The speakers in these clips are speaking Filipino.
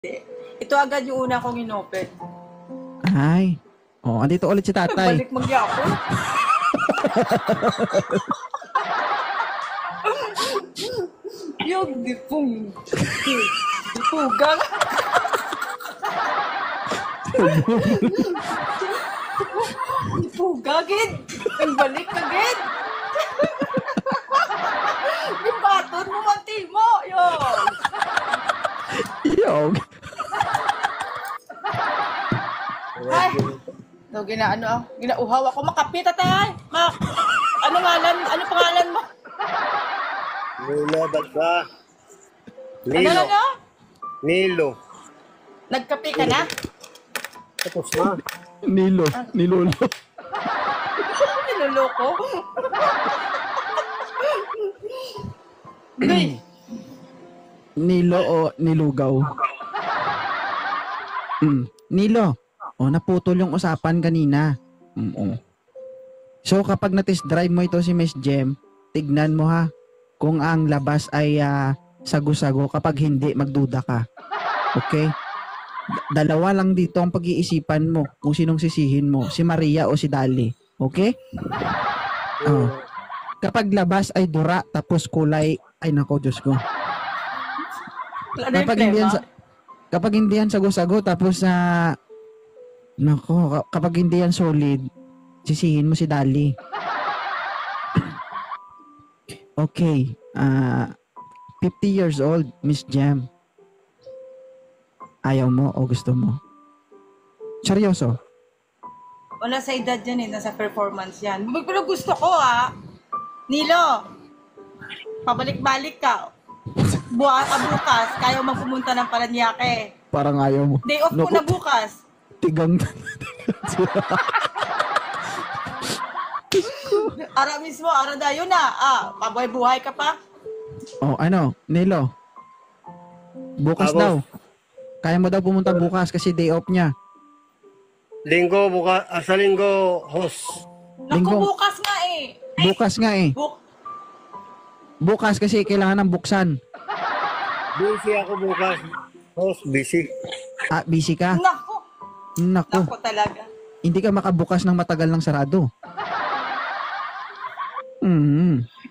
Ito agad yung una kong inopen. Ay. Oh, andito ulit si tatay. Balik magyapon. Yung dipugang. Dipugagid. Ang balik agad. Yung baton mo, manti mo. Yun. Yog. Ay. No, ginauhaw ako. Makapit, tatay. Ano pangalan mo? Nilo, bagsa. Ano? Nilo. Nagkape ka na? Tapos na. Nilo. Nilolo. Niloloko. Uy, Nilo o nilugaw? Nilo. O, naputol yung usapan kanina. So, kapag na-test drive mo ito si Miss Jem, tignan mo ha, kung ang labas ay sago-sago, kapag hindi, magduda ka. Okay? Dalawa lang dito ang pag-iisipan mo kung sinong sisihin mo, si Maria o si Dali. Okay? Oh. Kapag labas ay dura, tapos kulay, ay nako, Diyos ko. Kapag hindi yan sago-sago, tapos nako, kapag hindi yan solid, sisihin mo si Dali. Okay. 50 years old, Miss Jem. Ayaw mo o gusto mo? Seryoso? wala sa edad yan nasa performance yan. Pero gusto ko Nilo, pabalik-balik ka. Bukas, kaya magpumunta ng Paranaque. Parang ayaw mo. Day off ko na bukas. Tigang. Ara mismo, ara dayo na. Pabuhay-buhay ka pa. Oh, ano? Nilo? Bukas Ako. daw. Kaya mo daw pumunta bukas kasi day off niya. Linggo, sa linggo, host. Naku, Linggo. bukas nga eh. Bukas nga eh. Bukas kasi kailangan ng buksan. Busy ako bukas. Host, busy. Busy ka? Naku. Naku. Naku talaga. Hindi ka makabukas ng matagal ng sarado.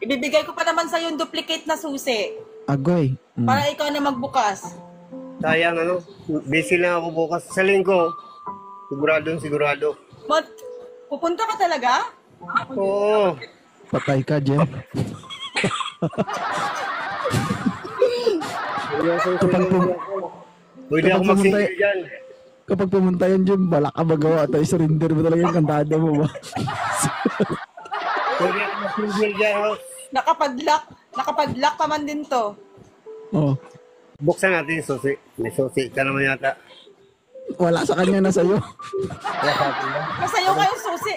Ibibigay ko pa naman sa'yo yung duplicate na susi. Agoy. Para ikaw na magbukas. Sayang busy lang ako bukas. Sa linggo, sigurado. Pupunta ka talaga? Oo. Patay ka, Jem. Pwede ako mag-single dyan. Kapag pumunta yan, Jem, balak ka magawa at surrender mo talaga yung kantada mo ba? Pwede ako mag-single dyan, host. Nakapadlock pa man din to. Oh. Buksan natin yung susi. May susi ka naman yata. Wala sa kanya na sa'yo. Masayo kayong susi.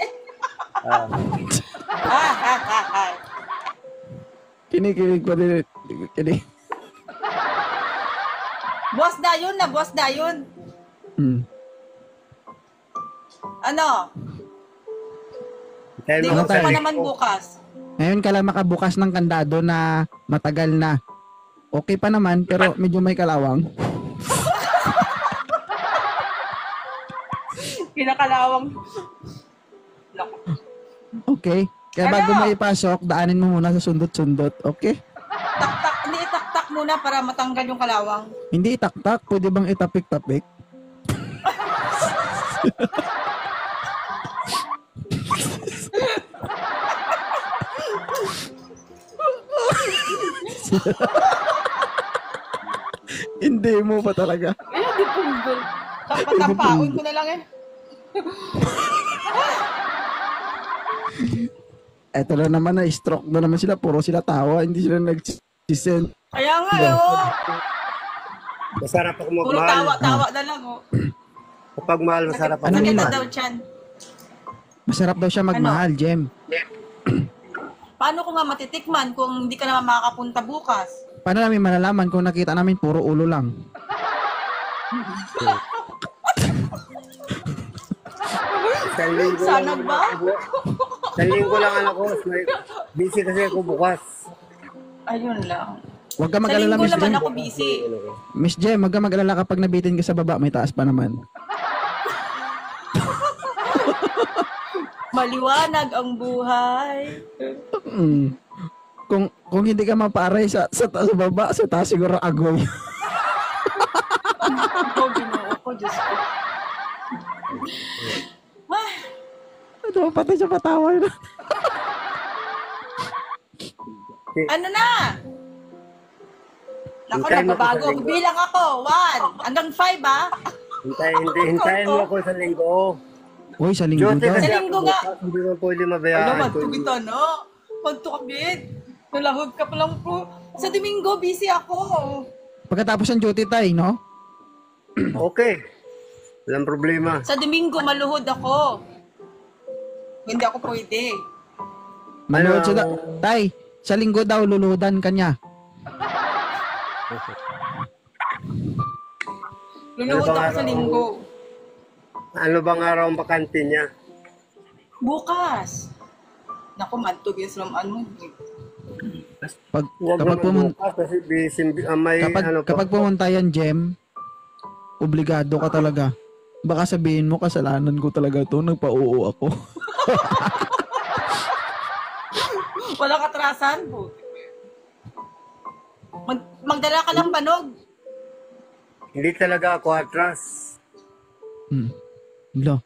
Kinikilig pa din. Boss dayon. Ano? Di Ano ko tayo? pa naman bukas. Ngayon ka lang makabukas ng kandado na matagal na. Okay pa naman, pero medyo may kalawang. Kinakalawang. Naku. Okay. Kaya bago Ano? mo ipasok, daanin mo muna sa sundot-sundot. Okay? Hindi itaktak muna para matanggal yung kalawang. Hindi itaktak. Pwede bang itapik-tapik? Hindi mo pa talaga. Di punggol. Tampaon ko na lang Eto na naman na stroke na naman sila. Puro sila tawa. Hindi sila nag-send. Kaya nga Masarap ako Puro magmahal. tawa na lang Kapag mahal, masarap ako. Ano Sakit nila? na daw tiyan. Masarap daw siya magmahal, Jem. Paano ko nga matitikman kung hindi ka naman makakapunta bukas? Paano namin malalaman kung nakita namin puro ulo lang? Sanag ba? Sa linggo lang anak ko. Busy kasi ako bukas. Ayun lang. Huwag ka Sa mag-alala, linggo Miss naman Jem. ako busy. Miss Jem, huwag ka mag-alala kapag nabitin ka sa baba, may taas pa naman. Maliwanag ang buhay. Mm. Kung hindi ka maparay sa baba, sa taas siguro agoy. Ikaw, ginoo ko, Diyos ko. Ay, Ito, patay sa patawa na. ano na? Naku, Hintayin mo ako nagbabago. sa linggo. Bilang ako. 1 hanggang 5, ha? Hintayin mo ako sa linggo. Uy, sa linggo Jote daw. kasi Sa linggo ako nga. bukas, hindi mo pwede Ano, mabayaan. magtugita na. Magtukabit. Nalahog ka pa lang po. Sa Domingo, busy ako. Pagkatapos ng duty tay, no? Okay. Walang problema. Sa Domingo, maluhod ako. Hindi ako pwede. Manood Ano sa tay, sa linggo daw luludan ka niya. Luluhod Ano bang ako sa araw? Linggo. Ano bang araw ang bakante niya? Bukas. Naku, madtugis lang ano. Pag Huwag kapag naman bukas kasi busy, may ano pa. kapag pumunta yan, Jem, obligado ka talaga. Baka sabihin mo kasalanan ko talaga 'to, nagpa-oo ako. Walang katrasan po. Magdala ka ng panog. Hindi talaga ako atras. Lo.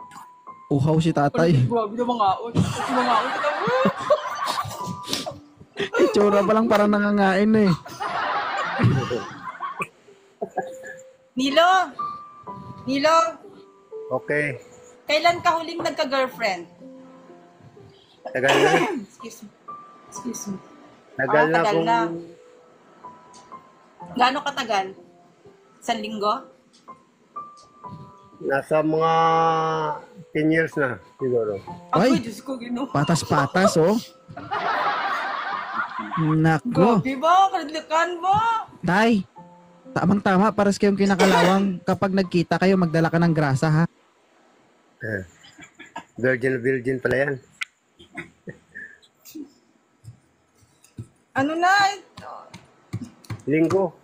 Uhaw si tatay. Grabe na mga on. Mga on. Itsura pa lang parang nangangain eh. Nilo. Nilo. Okay. Kailan ka huling nagka-girlfriend? Tagal na. Excuse me. Excuse me. Tagal na tagal kung na. Gaano katagal? Isang linggo? nasa mga 10 years na siguro. Ay! Ako, Diyos ko, gino. Patas-patas oh. Nako. Grabe ba? Kadlikan ba? Tay, tamang-tama para sa kayong kinakalawang kapag nagkita kayo magdala ka ng grasa ha. Virgin pala yan. Ano na? Linggo.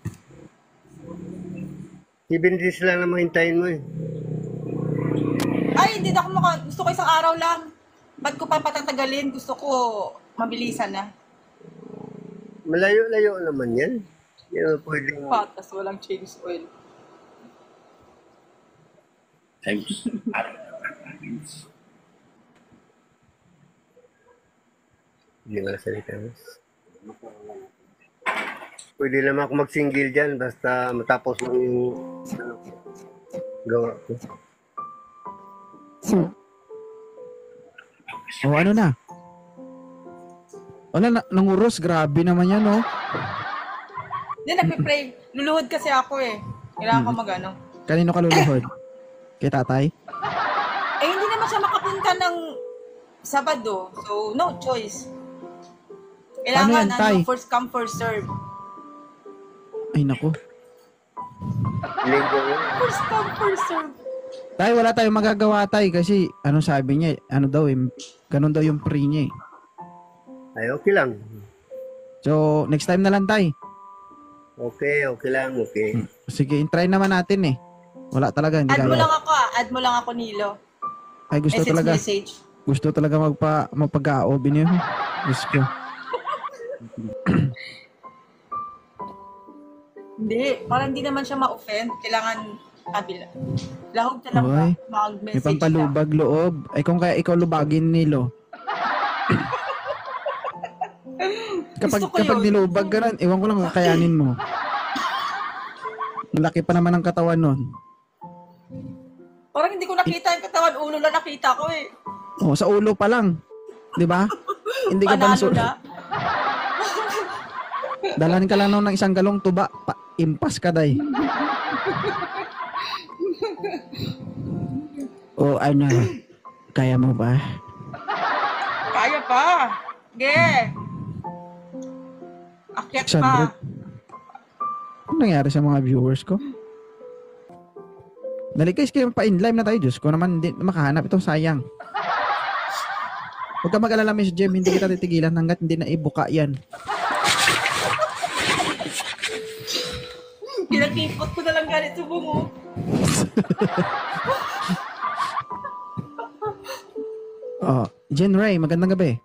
7 days lang na mahintayin mo eh. Ay, hindi na ako gusto ko isang araw lang. Ba't ko pa patatagalin? Gusto ko mabilisan na. Malayo-layo naman yan. Hindi naman pwedeng... Patas, walang change oil. Hindi nga salita. Pwede naman ako mag-single dyan basta matapos lang yung ano, gawa ko. O ano na? Wala na, nanguros, grabe naman yan oh. Hindi, nagpe-pray. Luluhod kasi ako eh. Kailangan ko magano. Kanino ka luluhod? Kay tatay? Eh, hindi naman siya makapunta ng Sabado. So, no choice. Paano yan, Kailangan Tay? first come, first serve. Ay nako. Linggo yun. First come, first serve. Tay, wala tayong magagawa tay kasi ano sabi niya, ano daw eh, ganun daw yung pre niya eh. Ay, okay lang. So, next time na lang tay. Okay lang, okay. Sige, try naman natin eh. Wala talaga, hindi Add mo lang kaya. ako Add mo lang ako, Nilo. Ay, gusto Message, talaga. message. Gusto talaga mapag-aobi niyo. Gusto. Hindi, parang hindi naman siya ma-offend. Kailangan kabila. Lahog ka lang ba? Hoy, may Mag-message ka. pampalubag loob. Ay kung kaya ikaw lubagin nilo. Gusto ko kapag yun. nilubag ka rin, ewan ko lang kakayanin mo. Ang laki pa naman ng katawan nun. Parang hindi ko nakita yung katawan. Ulo lang nakita ko eh. Oh, sa ulo pa lang. 'Di ba? Hindi ka pa Panalo nasu- na. Dalan ka lang nung ng isang galong tuba, impas ka day. O ano, kaya mo ba? Kaya pa. Ge. Akyat pa. Sandro, ano nangyari sa mga viewers ko? Dali guys, kayo pa-in-live na tayo. Diyos ko naman, hindi makahanap ito, sayang. Huwag ka mag-alala, Miss Jem, hindi kita titigilan hanggat hindi na ibuka yan. Pinakipot ko na lang galit sa bungo. Oh, Jen Ray, magandang gabi.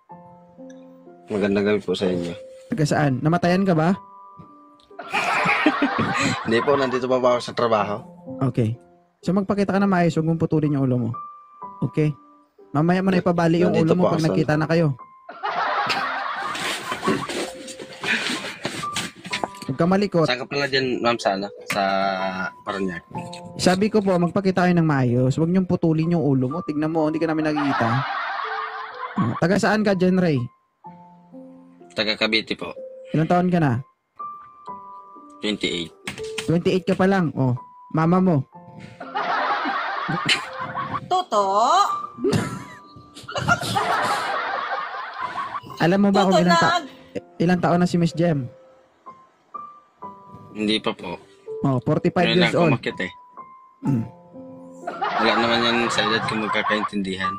Magandang gabi po sa inyo. Taga saan? Namatayan ka ba? Hindi po, nandito pa ba ako sa trabaho? Okay. So magpakita ka na maayos, huwag mong putulin yung ulo mo. Okay? Mamaya mo na ipabali yung ulo Nandito mo po pag ako sa- nagkita na kayo. Huwag ka malikot. Saan ka pala dyan, ma'am, sana? Sa Parañaque. Sabi ko po, magpakita kayo ng maayos. Huwag niyong putulin yung ulo mo. Tignan mo, hindi ka namin nakikita. Oh, taga saan ka, Jen Ray? Taga Cavite po. Ilang taon ka na? 28. 28 ka pa lang. Oh, mama mo. Toto? Alam mo ba Toto kung na. ilang taon na si Miss Jem? Hindi pa po. Oh, 45 Ngayon years lang old. kumakit eh. Mm. Wala naman yan sa edad kung magkakaintindihan.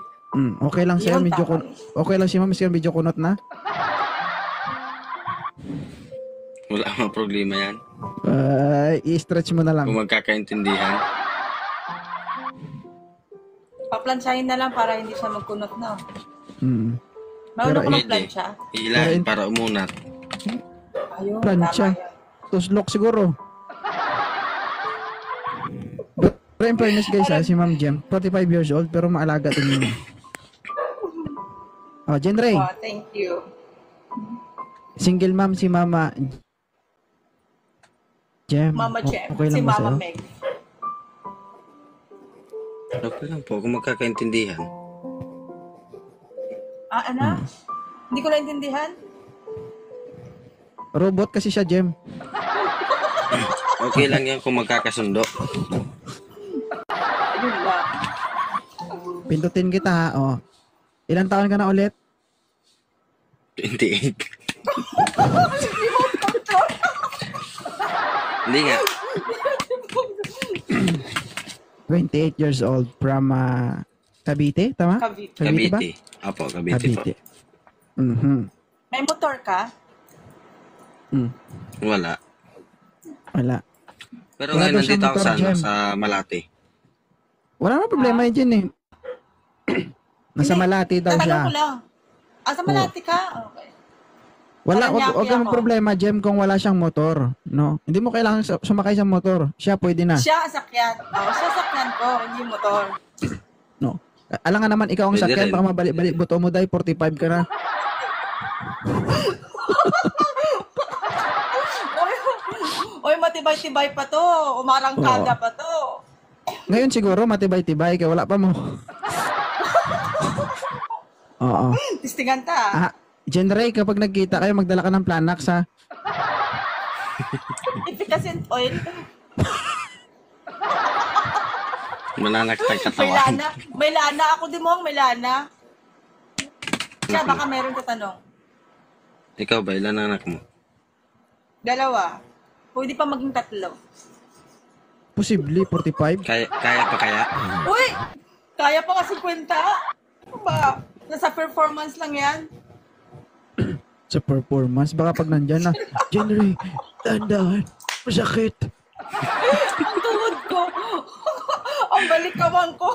Okay lang siya, Yun, medyo tama. okay lang siya, medyo medyo kunot na. Wala mga problema yan. I-stretch mo na lang. Kung magkakaintindihan. Paplansyahin na lang para hindi siya magkunot na. Mm. Marunong ko Pwede. magplansya. Ilan para umunat. Ayun, Plansya. tama yan. Tuslok siguro. Pero in fairness guys, si Ma'am Jem, 45 years old pero maalaga din yun. Oh, Jen Ray, Oh, thank you. single mom si Mama Jem. Mama Jem, Okay si lang ba Mama sa'yo? Meg. Okay lang po kung magkakaintindihan. Ano? Hindi ko naintindihan. Robot kasi siya, Jem. Okay lang yan kung magkakasundo. Ayun lang. Pindutin kita ha. Oh. Ilang taon ka na ulit? 28. Hindi nga. 28 years old from Cavite, tama? Cavite. Cavite ba? Cavite. Apo, Cavite po. Cavite. Mhm. May motor ka? Mm. Wala. Wala. Pero Wala ngayon daw siyang nandito ako motor, sa, Jem. sa Malate. Wala na problema yun dyan eh. Nasa Hindi. Malati daw siya. Tatanong ko lang. Sa Malati ka? Okay. Wala, Paranaque wag kang ako. problema, Jem, kung wala siyang motor. No? Hindi mo kailangan sumakay sa motor. Siya pwede na. Siya sakyan. Siya sakyan ko, hindi motor. No? Alam nga naman, ikaw ang Pwede sakyan, rin. baka mabalik-balik buto mo dahil 45 ka na. Oy, matibay-tibay pa to. Umarangkada pa to. Ngayon siguro, matibay-tibay, kaya wala pa mo. Oo. Tistingan ta. Jen Ray, kapag nagkita kayo, magdala ka ng Planax, ha? Efficacent oil. Mananakitag May katawan. lana. May lana. Ako din mo, may lana. Siya, baka meron ka tanong. Ikaw ba, ilan ang anak mo? Dalawa. Pwede pa maging tatlo. Posible, 45. Kaya pa kaya? Uy! Kaya pa kasi kwenta. Ba? Nasa performance lang yan. Sa performance, baka pag nandyan na, Jen Ray, dahan-dahan, masakit. Ang tuhod ko. Ang balikawang ko.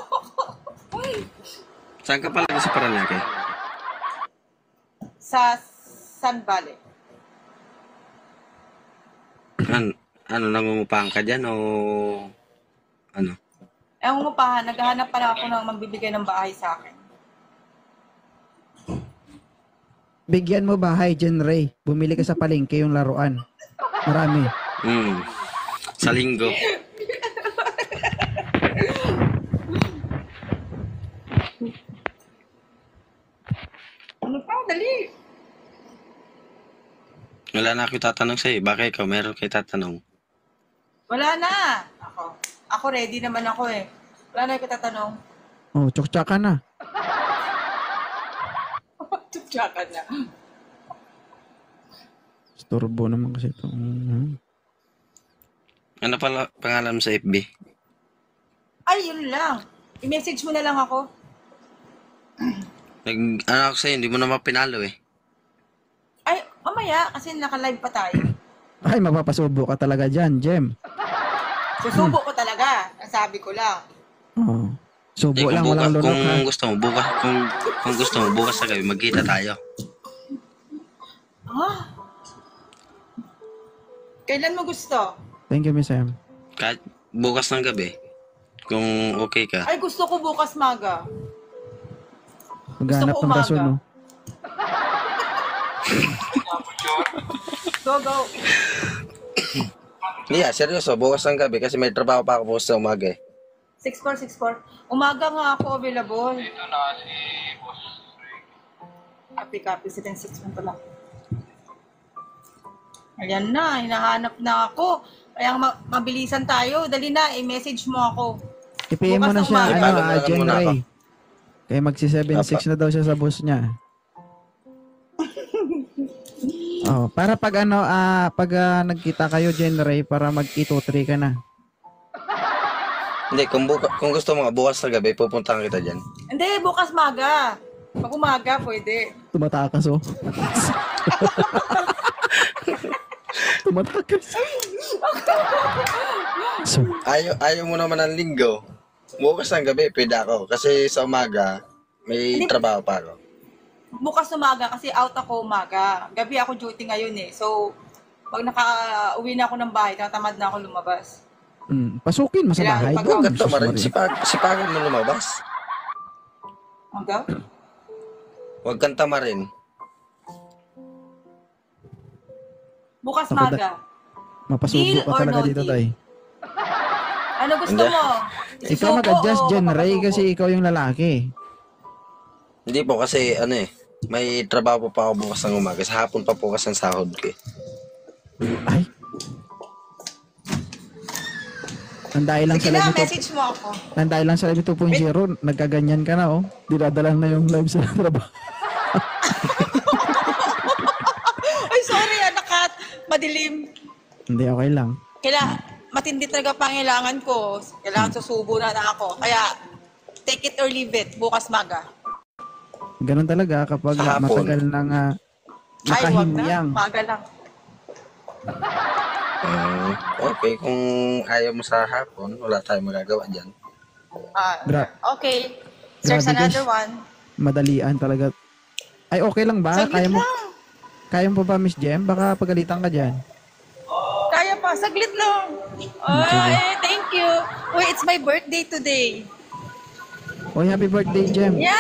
Saan ka pala sa Parañaque? Sa San Valley. Ano, nangungupahan ka dyan o ano? Ewan mo pa, naghahanap pa lang ako ng magbibigay ng bahay sa akin. Bigyan mo bahay, Jen Ray. Bumili ka sa palengke yung laruan. Marami. Sa linggo. Ano pa? Dali. Wala na ako tatanong sa'yo. Bakit ikaw meron kayo tatanong? Wala na. Ako ready naman ako eh. Wala na yung tatanong. Oh, tsaka na. Tsaka na. Storbo naman kasi ito. Ano pala pangalan mo sa FB? Ay, yun lang. I-message mo na lang ako. Ano ako sa'yo, hindi mo naman pinalo eh. Ay, mamaya, kasi naka-live pa tayo. Ay, mapapasubo ka talaga dyan, Jem. Susubo ko talaga. Nasabi ko lang. Oo. Subo kung, lang, walang lunok ha. kung gusto mo, bukas sa gabi, magkita tayo. Kailan mo gusto? Thank you, Miss M. Kahit bukas ng gabi, kung okay ka. Ay, gusto ko bukas maga. Maghanap ko ng umaga. rason, no? Go, go. Yeah, seryoso, bukas ng gabi kasi may trabaho pa ako bukas sa umaga eh. 6464. Umaga nga ako available. Dito na si Boss Rick. Copy, 761 pala. Ayan na, hinahanap na ako. Kaya mabilisan tayo. Dali na, i-message mo ako. I-PM mo Bukas na ng siya, umaga. ano, Follow mo lang Jen muna Ray. ako. Kaya magsi-7-6 na daw siya sa boss niya. Oh, para pag ano, nagkita kayo, Jen Ray, para mag-2-3 ka na. Hindi, kung gusto mo, bukas sa gabi, pupuntahan kita dyan. Hindi, bukas maga. Pag umaga, pwede. Tumatakas, oh. Tumatakas. So, Ayaw mo naman ng linggo. Bukas ng gabi, pwede ako. Kasi sa umaga, may Hindi. trabaho pa ako. Bukas umaga kasi out ako umaga. Gabi ako duty ngayon eh. So, pag naka-uwi na ako ng bahay, tatamad na ako lumabas. pasukin mo sa Kailangan bahay. pag- doon. Huwag ka tamarin, Sus, Maria. sipagan mo lumabas. Hanggang? Huwag kang tamarin. Bukas Ako maga. Mapasubo Deal ka or talaga no dito, deal? tay. Ano gusto Hindi. mo? Ikaw Isusuko mag-adjust, o Jen Ray, papasuko? kasi ikaw yung lalaki. Hindi po kasi may trabaho pa ako bukas ng umaga. Sa hapon pa po kasi ang sahod ko eh. Ay. Nandahil lang Sige sa na, live ito. message mo ako. Nandahil lang sa live 2.0, nagkaganyan ka na, oh. Dinadalan na yung live sa trabaho. Ay, sorry, nakat. Madilim. Hindi, okay lang. Kailangan, matindi talaga pangailangan ko. Kailangan susubo na ako. Kaya, take it or leave it. Bukas maga. Ganun talaga kapag Sa hapon. matagal nang Ay, wag na. nakahimyang. Maga lang. Okay, kung ayaw mo sa hapon, wala tayong magagawa dyan. Okay. There's Grabe, another guys. one. Madalian talaga. Ay, okay lang ba? Saglit lang. Kaya mo ba, Miss Jem? Baka pagalitan ka dyan. Kaya pa, saglit lang. Ay, thank you. Uy, it's my birthday today. Oy, happy birthday, Jem. Yeah,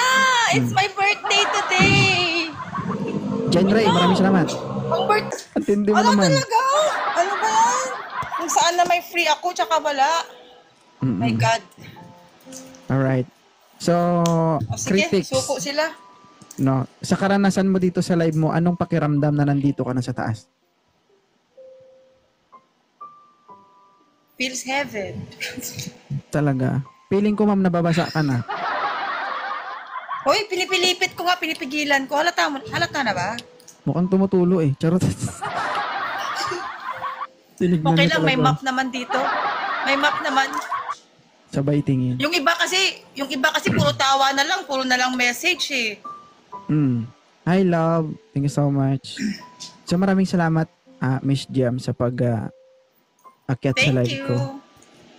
it's my birthday today. Jen Ray, maraming salamat. Ang birthday. Ang tindi mo Ano naman. talaga? Ano ba yan? Kung saan na may free ako, tsaka wala. My God. Alright. So, O sige, critics. suko sila. No, sa karanasan mo dito sa live mo, anong pakiramdam na nandito ka na sa taas? Feels heaven. Talaga. Feeling ko, ma'am, nababasa ka na. Hoy, pinipilipit ko nga, pinipigilan ko. Halata na ba? Mukhang tumutulo eh. Charot. Tinignan Okay niya lang, may talaga. map naman dito. May map naman. Sabay tingin. Yung iba kasi puro tawa na lang, puro na lang message eh. Hi, love. Thank you so much. So, maraming salamat, Miss Jam, sa akyat sa Thank live you. ko.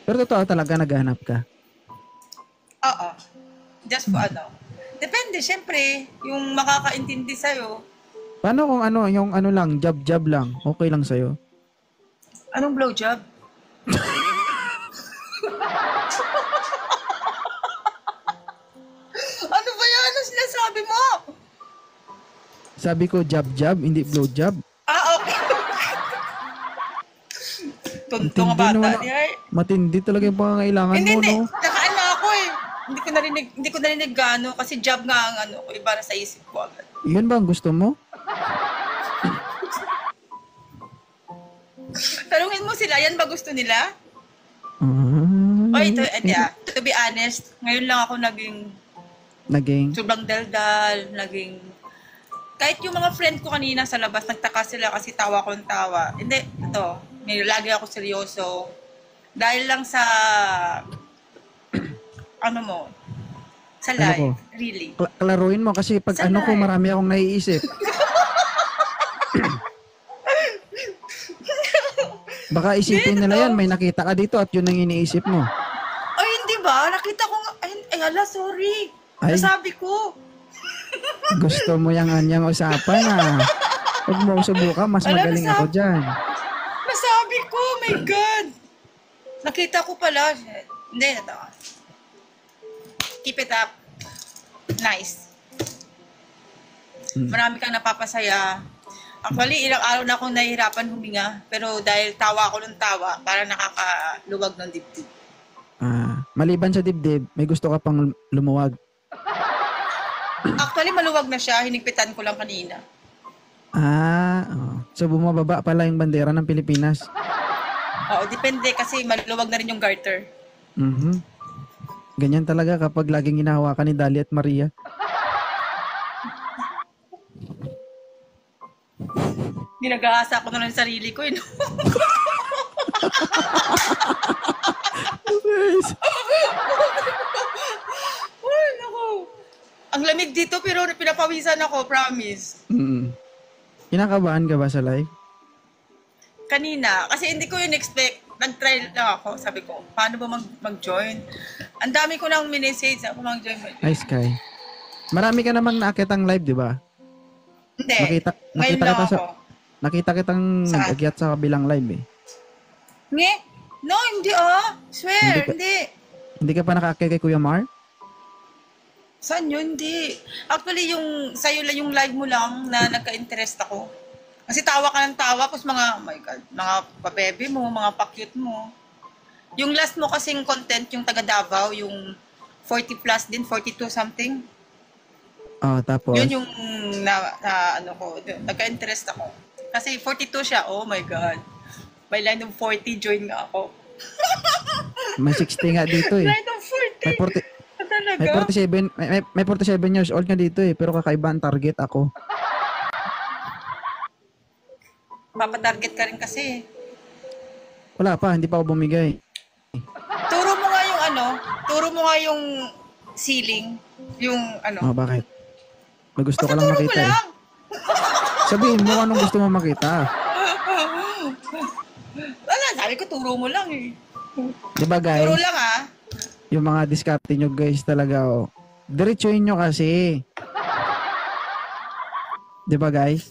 Pero totoo talaga, naghahanap ka. Oo. Just for ano. Depende, syempre, yung makakaintindi sa'yo. Paano kung yung lang, job lang, okay lang sa'yo? Anong blowjob? Ano ba yan? Ano sinasabi mo? Sabi ko, job, hindi blowjob. Okay. Tunto nga Matindi bata. naman Matindi talaga yung pangangailangan Hindi, mo, hindi. no? Nakain na ako eh. Hindi ko narinig gano kasi job nga ang ko. Iba na sa isip ko agad. Yun ba ang gusto mo? Tanungin mo sila, yan ba gusto nila? Ah, To be honest, ngayon lang ako naging, sobrang daldal, kahit yung mga friend ko kanina sa labas, nagtaka sila kasi tawa ko ng tawa. Hindi, may lagi ako seryoso. Dahil lang sa, sa Ano live, ko? really. klaruin mo kasi pag Sa live. marami akong naiisip. Baka isipin nila yan, may nakita ka dito at yun ang iniisip mo. Ay, hindi ba? Nakita ko nga. Ay, hala, sorry. Ay. Nasabi ko. Gusto mo yung anyang usapan Huwag mo subukan, mas Alam, magaling ako dyan. Nasabi ko, my God. Nakita ko pala. Hindi, ito. Keep it up. Nice. Marami kang napapasaya. Actually, ilang araw na akong nahihirapan huminga. Pero dahil tawa ako ng tawa, parang nakakaluwag ng dibdib. Maliban sa dibdib, may gusto ka pang lumuwag. Actually, maluwag na siya. Hinigpitan ko lang kanina. So bumababa pala yung bandera ng Pilipinas. Oo, depende kasi maluwag na rin yung garter. Ganyan talaga kapag laging hinahawakan ni Dali at Maria. Ginagahasa ko na lang yung sarili ko. No? Ay, naku. Ang lamig dito pero pinapawisan ako, promise. Kinakabahan ka ba sa live? Kanina, kasi hindi ko yun expect. Nag-try lang ako. Sabi ko, paano ba mag-join? Ang dami ko nang minessage. Ako mag-join. Ay, Sky. Marami ka namang naakitang live, di ba? Hindi. Ngayon lang ako. Nakita kitang Saan? akyat sa kabilang live eh. Nge? No, hindi Swear, hindi. Hindi ka pa nakakaya kay Kuya Mar? Saan yun? Hindi. Actually, sa'yo lang yung live mo lang na nagka-interest ako. Kasi tawa ka ng tawa, tapos mga, oh my God, mga pabebe mo, mga pa-cute mo. Yung last mo kasing content, yung taga Davao, yung 40 plus din, 42 something. Tapos? Yun yung nagka-interest ako. Kasi 42 siya, oh my God. By line of 40, join nga ako. May 60 nga dito eh. Line of 40? Talaga? May 47 years old nga dito eh, pero kakaiba ang target ako. Papatarget ka rin kasi. Wala pa, hindi pa ako bumigay. Turo mo nga yung ceiling, yung Bakit? May gusto ka Basta lang turo mo makita eh. lang. Sabihin mo anong gusto mo makita. Wala, sabi ko turo mo lang eh. Diba guys? Turo lang Yung mga diskarte nyo guys talaga diretsuhin nyo kasi. Diba guys?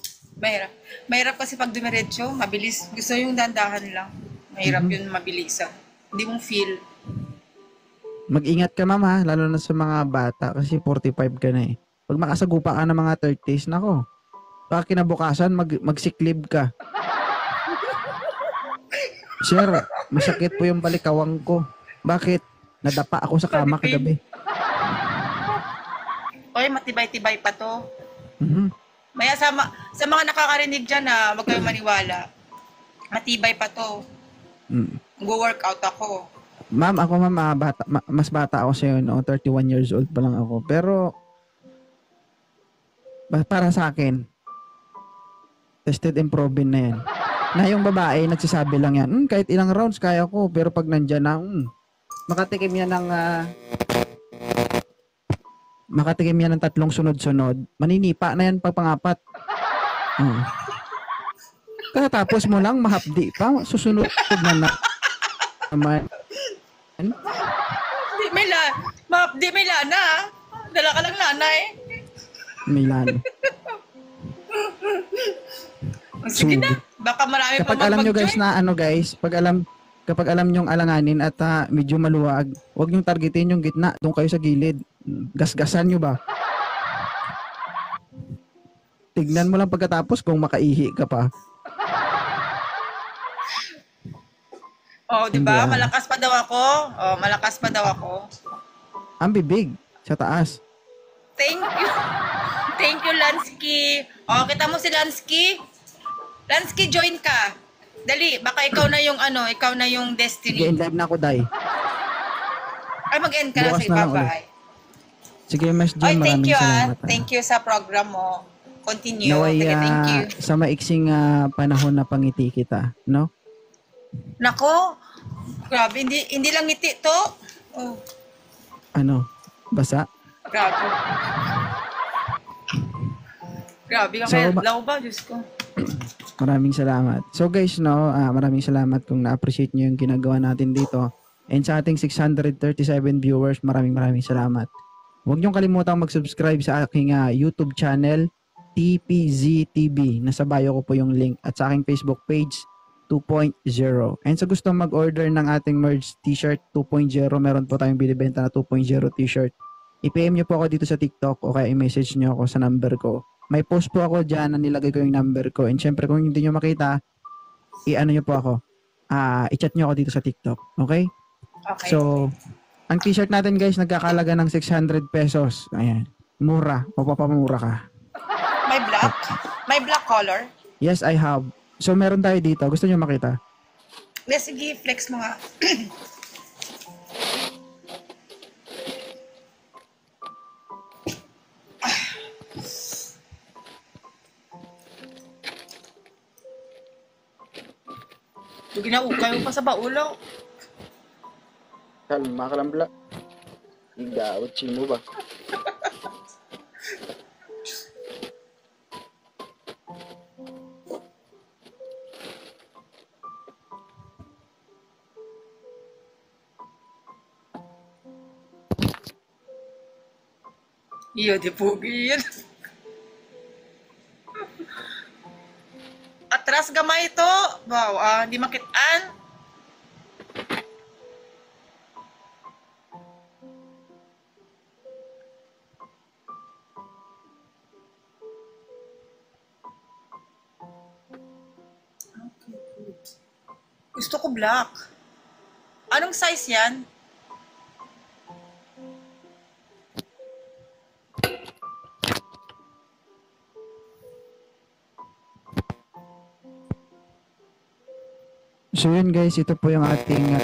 Mahirap kasi pag dumiretso, mabilis. Gusto yung dandahan lang. Mahirap yun mabilisan. Hindi mong feel. Mag-ingat ka ma'am ha, lalo na sa mga bata kasi 45 ka na eh. Pag makasagupa ka ng mga 30s, nako. Baka kinabukasan, magsiklib ka. Sir, masakit po yung balikawang ko. Bakit? Nadapa ako sa kama kagabi. Okay, matibay-tibay pa to. Mhm. Sa mga nakakarinig dyan wag kayong maniwala. Matibay pa to. Go-workout ako. Ma'am, ako mas bata ako sa'yo, no? 31 years old pa lang ako. Pero, para sa akin, tested and proven na yan. Na yung babae, nagsasabi lang yan, kahit ilang rounds kaya ko, pero pag nandyan na, makatikim yan ng 3 sunod-sunod, maninipa na yan pag pangapat. Katapos mo lang, mahapdi pa, susunod na naman. Di may lana. Dala ka lang lana eh. Milan. Sige na. Baka marami Kapag pa alam nyo guys mag-join. na guys, kapag alam nyong alanganin at medyo maluwag, huwag nyong targetin yung gitna, doon kayo sa gilid. Gasgasan nyo ba? Tignan mo lang pagkatapos kung makaihi ka pa. Di ba? Malakas pa daw ako. Ang bibig sa taas. Thank you. Thank you, Lansky. Kita mo si Lansky? Lansky, join ka. Dali, baka ikaw na yung destiny. Sige, live na ako, Day. Ay, mag-end ka na Bukas sa na lang ibabay. Sige, Mas Ay, Jim, thank maraming you salamat. Thank you sa program mo. Continue. Naway, Sige, thank you. sa maiksing panahon na pangiti kita, no? Nako, grabe, hindi lang ngiti to. Oh, Ano? Basa? grabe. Grabe ka So, kaya, law ba? Diyos ko. Maraming salamat. So guys, no, maraming salamat kung na-appreciate nyo yung ginagawa natin dito. And sa ating 637 viewers, maraming salamat. Huwag niyong kalimutang mag-subscribe sa aking YouTube channel, TPZ TV. Nasa bio ko po yung link. At sa aking Facebook page, 2.0. And sa gusto mag-order ng ating merge t-shirt 2.0, meron po tayong binibenta na 2.0 t-shirt. I-PM nyo po ako dito sa TikTok o kaya i-message nyo ako sa number ko. May post po ako dyan na nilagay ko yung number ko. And syempre kung hindi nyo makita, i-ano nyo po ako. I-chat nyo ako dito sa TikTok. Okay? Okay. So, ang t-shirt natin guys, nagkakalaga ng 600 pesos. Ayan. Mura. Mapapamura ka. May black? May black color? Yes, I have. So, meron tayo dito. Gusto nyo makita? Sige, flex mo nga. Ginaukay mo pa sa baulaw. Kalma ka lang bla. Igawat mo ba? Iyo, di pugi yan. Atras gamay ito. Wow, di makitaan. Okay, good. Gusto ko black. Anong size yan? So yun guys, ito po yung ating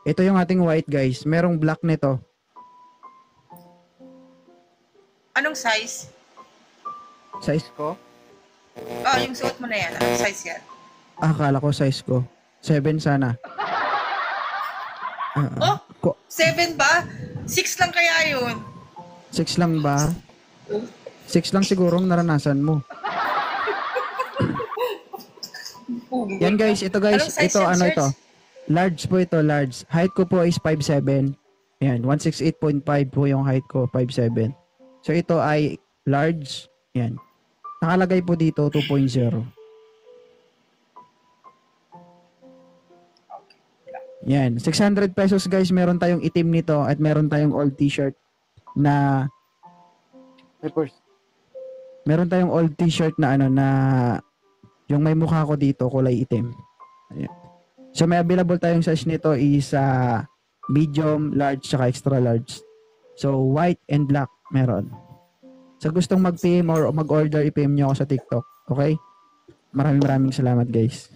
ito yung ating white guys. Merong black nito. Anong size? Size ko? Yung suot mo na yan. Anong size yan? Akala ko size ko. 7 sana. Oh, Ko 7 ba? 6 lang kaya yun. 6 lang ba? 6 lang siguro ang naranasan mo. Yan guys, ito guys, Anong size ito yan, ano Serge? ito? Large po ito, large. Height ko po is 5'7". Yan, 168.5 po yung height ko, 5'7". So ito ay large. Yan. Nakalagay po dito 2.0. Yan, 600 pesos guys, meron tayong itim nito at meron tayong old t-shirt na meron tayong old t-shirt na ano na yung may mukha ko dito kulay itim. Ayan. So may available tayong size nito is medium, large, saka extra large. So white and black meron. Sa gustong mag-PM or mag-order, i-PM nyo ako sa TikTok. Okay? Maraming salamat guys.